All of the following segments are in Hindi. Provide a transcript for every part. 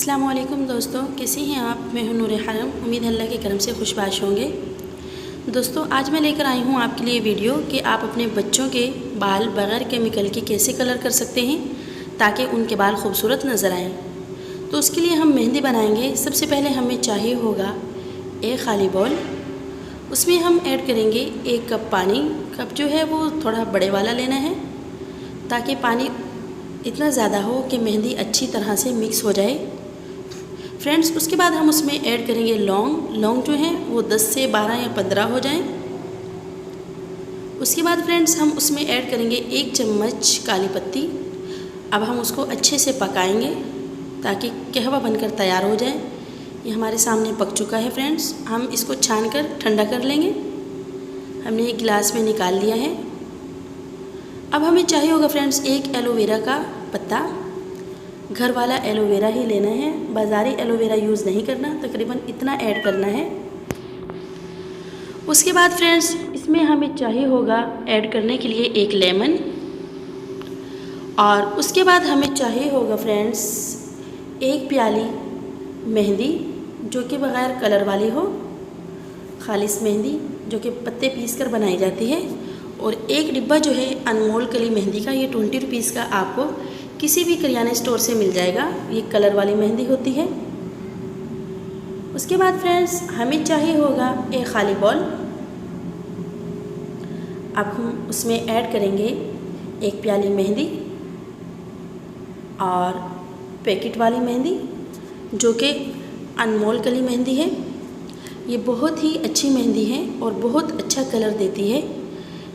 अस्सलामुअलैकुम दोस्तों, कैसे हैं आप। मैं हूं नूरे हरम। उम्मीद है अल्लाह के करम से खुशबाश होंगे। दोस्तों आज मैं लेकर आई हूं आपके लिए वीडियो कि आप अपने बच्चों के बाल बग़ैर केमिकल के कैसे कलर कर सकते हैं ताकि उनके बाल खूबसूरत नज़र आएँ। तो उसके लिए हम मेहंदी बनाएंगे। सबसे पहले हमें चाहिए होगा एक खाली बॉल, उसमें हम ऐड करेंगे 1 कप पानी। कप जो है वो थोड़ा बड़े वाला लेना है ताकि पानी इतना ज़्यादा हो कि मेहंदी अच्छी तरह से मिक्स हो जाए। फ्रेंड्स उसके बाद हम उसमें ऐड करेंगे लौंग जो है वो 10 से 12 या 15 हो जाएं। उसके बाद फ्रेंड्स हम उसमें ऐड करेंगे 1 चम्मच काली पत्ती। अब हम उसको अच्छे से पकाएंगे ताकि कहवा बनकर तैयार हो जाए। ये हमारे सामने पक चुका है फ्रेंड्स। हम इसको छान कर ठंडा कर लेंगे। हमने एक गिलास में निकाल लिया है। अब हमें चाहिए होगा फ्रेंड्स 1 एलोवेरा का पत्ता। घर वाला एलोवेरा ही लेना है, बाज़ारी एलोवेरा यूज़ नहीं करना। तकरीबन इतना ऐड करना है। उसके बाद फ्रेंड्स इसमें हमें चाहिए होगा ऐड करने के लिए 1 लेमन। और उसके बाद हमें चाहिए होगा फ्रेंड्स 1 प्याली मेहंदी जो कि बग़ैर कलर वाली हो, खालिस मेहंदी जो कि पत्ते पीस कर बनाई जाती है। और 1 डिब्बा जो है अनमोल कली मेहंदी का, ये 20 रुपीज़ का आपको किसी भी किराना स्टोर से मिल जाएगा। ये कलर वाली मेहंदी होती है। उसके बाद फ्रेंड्स हमें चाहिए होगा 1 खाली बॉल। अब हम उसमें ऐड करेंगे 1 प्याली मेहंदी और पैकेट वाली मेहंदी जो कि अनमोल कली मेहंदी है। ये बहुत ही अच्छी मेहंदी है और बहुत अच्छा कलर देती है।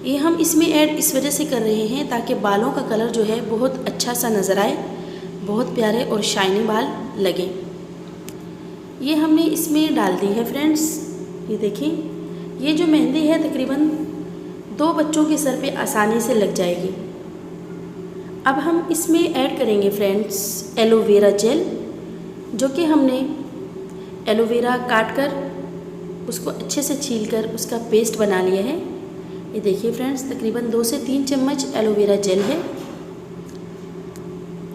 ये हम इसमें ऐड इस वजह से कर रहे हैं ताकि बालों का कलर जो है बहुत अच्छा सा नज़र आए, बहुत प्यारे और शाइनी बाल लगे। ये हमने इसमें डाल दी है फ्रेंड्स। ये देखिए, ये जो मेहंदी है तकरीबन 2 बच्चों के सर पे आसानी से लग जाएगी। अब हम इसमें ऐड करेंगे फ्रेंड्स एलोवेरा जेल, जो कि हमने एलोवेरा काट कर उसको अच्छे से छील कर उसका पेस्ट बना लिया है। ये देखिए फ्रेंड्स तकरीबन 2 से 3 चम्मच एलोवेरा जेल है।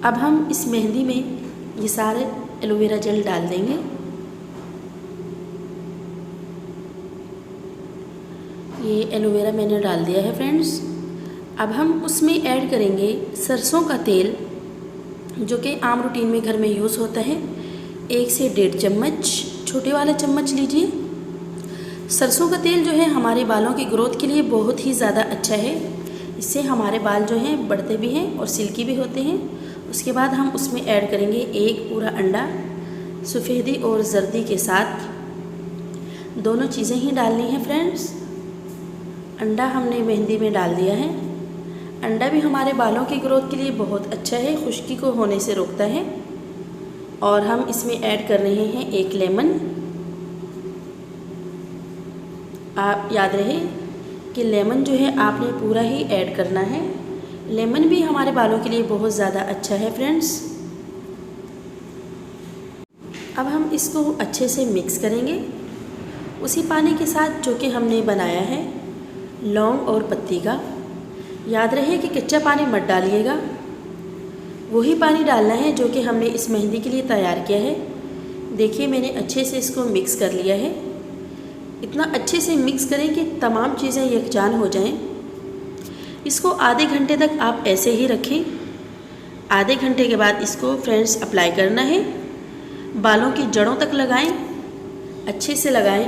अब हम इस मेहंदी में ये सारे एलोवेरा जेल डाल देंगे। ये एलोवेरा मैंने डाल दिया है फ्रेंड्स। अब हम उसमें ऐड करेंगे सरसों का तेल जो कि आम रूटीन में घर में यूज़ होता है। 1 से 1.5 चम्मच, छोटे वाला चम्मच लीजिए। सरसों का तेल जो है हमारे बालों की ग्रोथ के लिए बहुत ही ज़्यादा अच्छा है। इससे हमारे बाल जो हैं बढ़ते भी हैं और सिल्की भी होते हैं। उसके बाद हम उसमें ऐड करेंगे 1 पूरा अंडा, सफ़ेदी और जर्दी के साथ। दोनों चीज़ें ही डालनी है फ्रेंड्स। अंडा हमने मेहंदी में डाल दिया है। अंडा भी हमारे बालों की ग्रोथ के लिए बहुत अच्छा है, खुश्की को होने से रोकता है। और हम इसमें ऐड कर रहे हैं 1 लेमन। आप याद रहे कि लेमन जो है आपने पूरा ही ऐड करना है। लेमन भी हमारे बालों के लिए बहुत ज़्यादा अच्छा है फ्रेंड्स। अब हम इसको अच्छे से मिक्स करेंगे उसी पानी के साथ जो कि हमने बनाया है लौंग और पत्ती का। याद रहे कि कच्चा पानी मत डालिएगा, वही पानी डालना है जो कि हमने इस मेहंदी के लिए तैयार किया है। देखिए मैंने अच्छे से इसको मिक्स कर लिया है। इतना अच्छे से मिक्स करें कि तमाम चीज़ें यकजान हो जाएं। इसको आधे घंटे तक आप ऐसे ही रखें। आधे घंटे के बाद इसको फ्रेंड्स अप्लाई करना है। बालों की जड़ों तक लगाएं, अच्छे से लगाएं।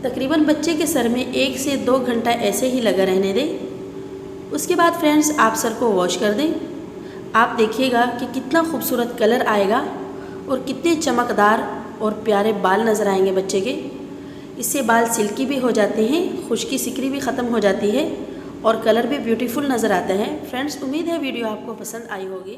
तकरीबन बच्चे के सर में 1 से 2 घंटा ऐसे ही लगा रहने दें। उसके बाद फ्रेंड्स आप सर को वॉश कर दें। आप देखिएगा कि कितना खूबसूरत कलर आएगा और कितने चमकदार और प्यारे बाल नज़र आएंगे बच्चे के। इससे बाल सिल्की भी हो जाते हैं, खुश्की सिकरी भी ख़त्म हो जाती है और कलर भी ब्यूटीफुल नज़र आता है। फ्रेंड्स उम्मीद है वीडियो आपको पसंद आई होगी।